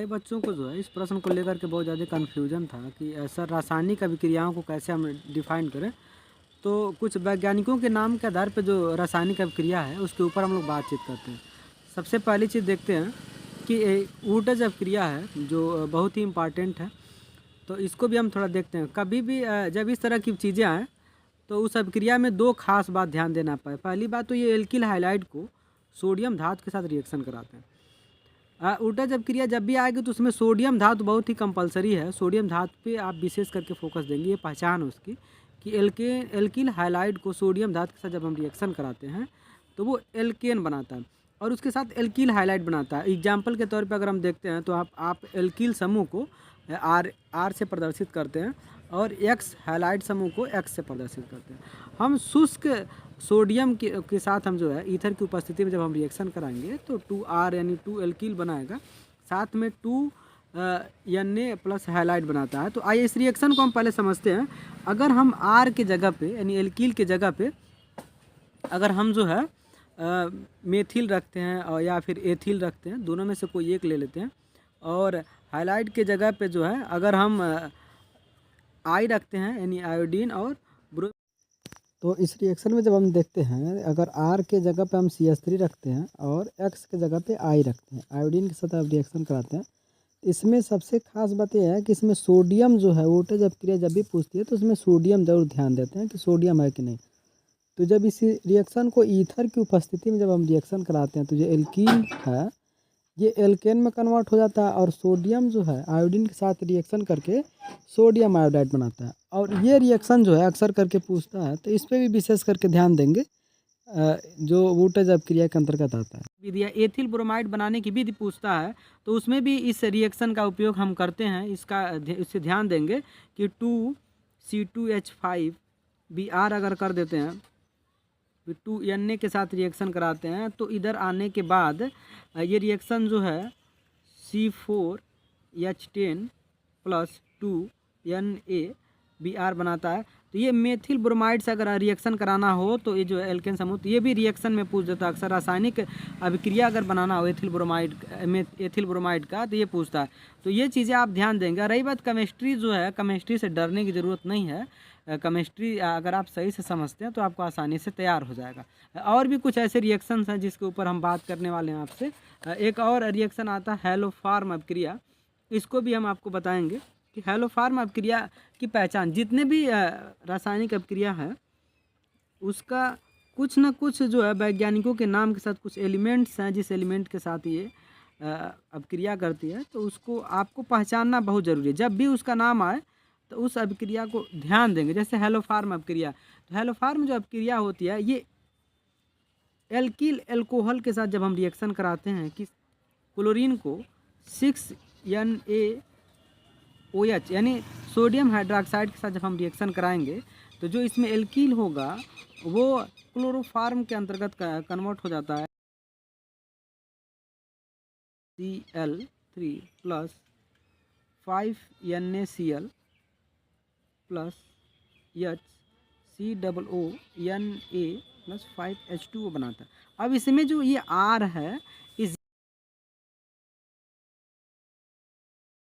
बच्चों को जो है इस प्रश्न को लेकर के बहुत ज़्यादा कन्फ्यूजन था कि ऐसा रासायनिक अभिक्रियाओं को कैसे हम डिफाइन करें। तो कुछ वैज्ञानिकों के नाम के आधार पर जो रासायनिक अभिक्रिया है उसके ऊपर हम लोग बातचीत करते हैं। सबसे पहली चीज़ देखते हैं कि ऊर्टज अभिक्रिया है जो बहुत ही इम्पॉर्टेंट है, तो इसको भी हम थोड़ा देखते हैं। कभी भी जब इस तरह की चीज़ें आएँ तो उस अभिक्रिया में दो खास बात ध्यान देना पाए। पहली बात तो ये एल्किल हाइलाइड को सोडियम धातु के साथ रिएक्शन कराते हैं। ऊर्टज अभिक्रिया जब भी आएगी तो उसमें सोडियम धातु बहुत ही कंपलसरी है। सोडियम धातु पे आप विशेष करके फोकस देंगे, ये पहचान उसकी कि एल्किल हाइलाइड को सोडियम धातु के साथ जब हम रिएक्शन कराते हैं तो वो एल्केन बनाता है और उसके साथ एल्किल हाइलाइड बनाता है। एग्जाम्पल के तौर पे अगर हम देखते हैं तो आप एल्किल समूह को आर से प्रदर्शित करते हैं और एक्स हाइलाइड समूह को एक्स से प्रदर्शित करते हैं। हम शुष्क सोडियम के साथ हम जो है ईथर की उपस्थिति में जब हम रिएक्शन कराएंगे तो 2R यानी 2 एल्किल बनाएगा, साथ में 2 Na प्लस हाइलाइड बनाता है। तो आइए इस रिएक्शन को हम पहले समझते हैं। अगर हम R के जगह पे यानी एल्किल के जगह पे अगर हम जो है मेथिल रखते हैं और या फिर एथिल रखते हैं, दोनों में से कोई एक ले लेते हैं, और हाइलाइड के जगह पे जो है अगर हम आई रखते हैं यानी आयोडीन और तो इस रिएक्शन में जब हम देखते हैं अगर R के जगह पे हम CH3 रखते हैं और X के जगह पे I रखते हैं, आयोडीन के साथ आप रिएक्शन कराते हैं, इसमें सबसे खास बात यह है कि इसमें सोडियम जो है ऊर्टज अभिक्रिया जब भी पूछती है तो उसमें सोडियम ज़रूर ध्यान देते हैं कि सोडियम है कि नहीं। तो जब इस रिएक्शन को ईथर की उपस्थिति में जब हम रिएक्शन कराते हैं तो जो एल्कीन है ये एल्केन में कन्वर्ट हो जाता है और सोडियम जो है आयोडीन के साथ रिएक्शन करके सोडियम आयोडाइड बनाता है। और ये रिएक्शन जो है अक्सर करके पूछता है, तो इस पर भी विशेष करके ध्यान देंगे जो ऊर्टज अभिक्रिया के अंतर्गत आता है। विधि एथिल ब्रोमाइड बनाने की विधि पूछता है तो उसमें भी इस रिएक्शन का उपयोग हम करते हैं। इससे ध्यान देंगे कि 2C2H5Br अगर कर देते हैं 2 Na के साथ रिएक्शन कराते हैं तो इधर आने के बाद ये रिएक्शन जो है C4H10 प्लस 2 NaBr बनाता है। तो ये मेथिल ब्रोमाइड से अगर रिएक्शन कराना हो तो ये जो एल्केन समूह तो ये भी रिएक्शन में पूछ देता है। अक्सर रासायनिक अभिक्रिया अगर बनाना हो एथिल ब्रोमाइड का तो ये पूछता है। तो ये चीज़ें आप ध्यान देंगे। रही बात केमिस्ट्री जो है, केमिस्ट्री से डरने की ज़रूरत नहीं है। केमिस्ट्री अगर आप सही से समझते हैं तो आपको आसानी से तैयार हो जाएगा। और भी कुछ ऐसे रिएक्शंस हैं जिसके ऊपर हम बात करने वाले हैं आपसे। एक और रिएक्शन आता है हैलोफार्म अभिक्रिया, इसको भी हम आपको बताएंगे कि हैलोफार्म अभिक्रिया की पहचान। जितने भी रासायनिक अभिक्रिया है उसका कुछ न कुछ जो है वैज्ञानिकों के नाम के साथ कुछ एलिमेंट्स हैं, जिस एलिमेंट के साथ ये अभिक्रिया करती है तो उसको आपको पहचानना बहुत ज़रूरी है। जब भी उसका नाम आए तो उस अभिक्रिया को ध्यान देंगे। जैसे हैलोफार्म अभिक्रिया, तो हैलोफार्म जो अभिक्रिया होती है ये एल्किल एल्कोहल के साथ जब हम रिएक्शन कराते हैं कि क्लोरीन को 6NaOH यानी सोडियम हाइड्रोक्साइड के साथ जब हम रिएक्शन कराएंगे तो जो इसमें एल्किल होगा वो क्लोरोफार्म के अंतर्गत कन्वर्ट हो जाता है Cl3 plus 5NaCl plus HCOONA plus 5H2O बनाता है। अब इसमें जो ये R है इस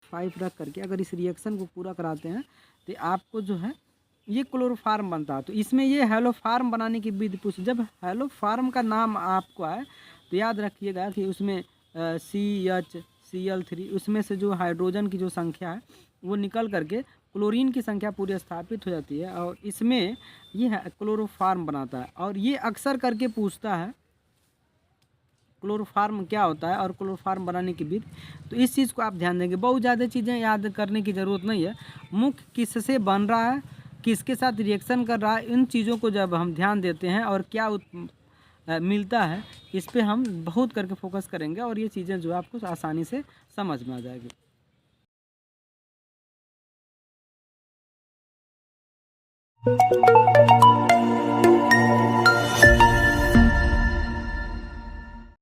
5 रख करके अगर इस रिएक्शन को पूरा कराते हैं तो आपको जो है ये क्लोरोफार्म बनता है। तो इसमें ये हैलोफार्म बनाने की विधि पूछ, जब हैलोफार्म का नाम आपको आए तो याद रखिएगा कि उसमें CHCl3 उसमें से जो हाइड्रोजन की जो संख्या है वो निकल करके क्लोरीन की संख्या पूरी स्थापित हो जाती है और इसमें ये क्लोरोफार्म बनाता है। और ये अक्सर करके पूछता है क्लोरोफार्म क्या होता है और क्लोरोफार्म बनाने की विधि। तो इस चीज़ को आप ध्यान देंगे। बहुत ज़्यादा चीज़ें याद करने की ज़रूरत नहीं है। मुख्य किससे बन रहा है, किसके साथ रिएक्शन कर रहा है, इन चीज़ों को जब हम ध्यान देते हैं और क्या मिलता है इस पे हम बहुत करके फोकस करेंगे और ये चीज़ें जो आपको आसानी से समझ में आ जाएगी।